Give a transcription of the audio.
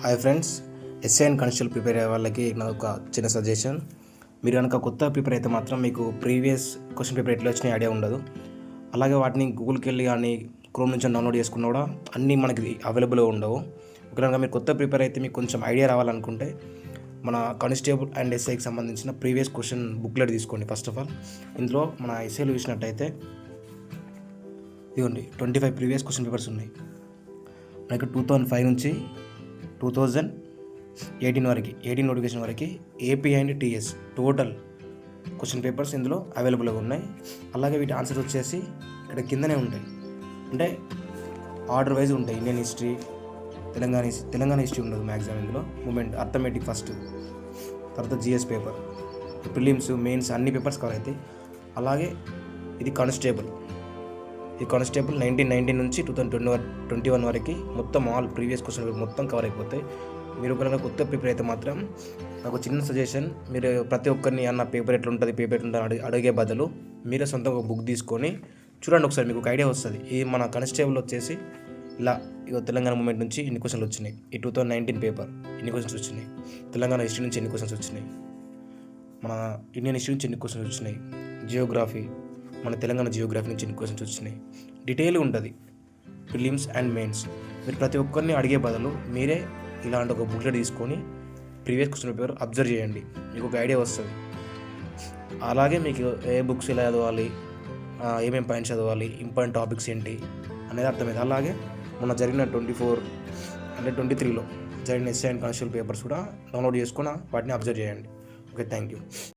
Hi friends, SI and constable prepare అయ్యే వాళ్ళకి నా ఒక చిన్న సజెషన్. మీరు కనుక కొత్త ప్రిపేర్ అయితే మాత్రం మీకు ప్రీవియస్ క్వశ్చన్ పేపర్ ఎట్లా వచ్చినాయి ఐడియా ఉండదు. అలాగే వాటిని గూగుల్కి వెళ్ళి కానీ క్రోమ్ నుంచి డౌన్లోడ్ చేసుకున్నా కూడా అన్నీ మనకి అవైలబుల్గా ఉండవు. ఒకవేళ మీరు కొత్త ప్రిపేర్ అయితే మీకు కొంచెం ఐడియా రావాలనుకుంటే మన కానిస్టేబుల్ అండ్ ఎస్ఐకి సంబంధించిన ప్రీవియస్ క్వశ్చన్ బుక్లెట్ తీసుకోండి. ఫస్ట్ ఆఫ్ ఆల్ ఇందులో మన ఎస్ఐలు చూసినట్టయితే ఇదిగోండి 25 ప్రీవియస్ క్వశ్చన్ పేపర్స్ ఉన్నాయి. మనకి 2005 నుంచి 2018 వరకు 18 నోటిఫికేషన్ వరకు AP and TS total question papers ఇందులో అవైలబుల్గా ఉన్నాయి. అలాగే వీటి ఆన్సర్స్ వచ్చేసి ఇక్కడ కిందనే ఉంటాయి, అంటే ఆర్డర్ వైజ్ ఉంటాయి. ఇండియన్ హిస్టరీ, తెలంగాణ హిస్టరీ ఉండదు మ్యాక్సిమం ఇందులో. మూమెంట్ అర్థమెటిక్ ఫస్ట్, తర్వాత జిఎస్ పేపర్, ప్రిలిమ్స్, మెయిన్స్ అన్ని పేపర్స్ కవర్ అవుతాయి. అలాగే ఇది కానిస్టేబుల్ 1919 నుంచి 2021 వరకు మొత్తం ఆల్ ప్రీవియస్ క్వశ్చన్ మొత్తం కవర్ అయిపోతాయి. మీరు ఒకవేళ కొత్త పేపర్ అయితే మాత్రం నాకు చిన్న సజెషన్, మీరు ప్రతి ఒక్కరిని అన్న పేపర్ ఎట్లుంటుంది అడిగే బదులు మీరే సొంతంగా ఒక బుక్ తీసుకొని చూడండి, ఒకసారి మీకు ఒక ఐడియా వస్తుంది. ఈ మన కానిస్టేబుల్ వచ్చేసి ఇలా తెలంగాణ మూమెంట్ నుంచి ఎన్ని క్వశ్చన్లు వచ్చినాయి, ఈ 2019 పేపర్ ఎన్ని క్వశ్చన్స్ వచ్చినాయి, తెలంగాణ హిస్టరీ నుంచి ఎన్ని క్వశ్చన్స్ వచ్చినాయి, మన ఇండియన్ హిస్టరీ నుంచి ఎన్ని క్వశ్చన్స్ వచ్చినాయి, జియోగ్రఫీ మన తెలంగాణ జియోగ్రఫీ నుంచి ఎన్ని క్వశ్చన్స్ వచ్చినాయి, డీటెయిల్ ఉంటుంది. ప్రిలిమ్స్ అండ్ మెయిన్స్ మీరు ప్రతి ఒక్కరిని అడిగే బదులు మీరే ఇలాంటి ఒక బుక్లెట్ తీసుకొని ప్రీవియస్ క్వశ్చన్ పేపర్ అబ్జర్వ్ చేయండి, మీకు ఒక ఐడియా వస్తుంది. అలాగే మీకు ఏ బుక్స్ ఎలా చదవాలి, ఏమేమి పాయింట్స్ చదవాలి, ఇంపార్టెంట్ టాపిక్స్ ఏంటి అనేది అర్థమైంది. అలాగే మొన్న జరిగిన 23లో జరిగిన ఎస్ఐ అండ్ కానిస్టేబుల్ పేపర్స్ కూడా డౌన్లోడ్ చేసుకుని వాటిని అబ్జర్వ్ చేయండి. Okay, thank you.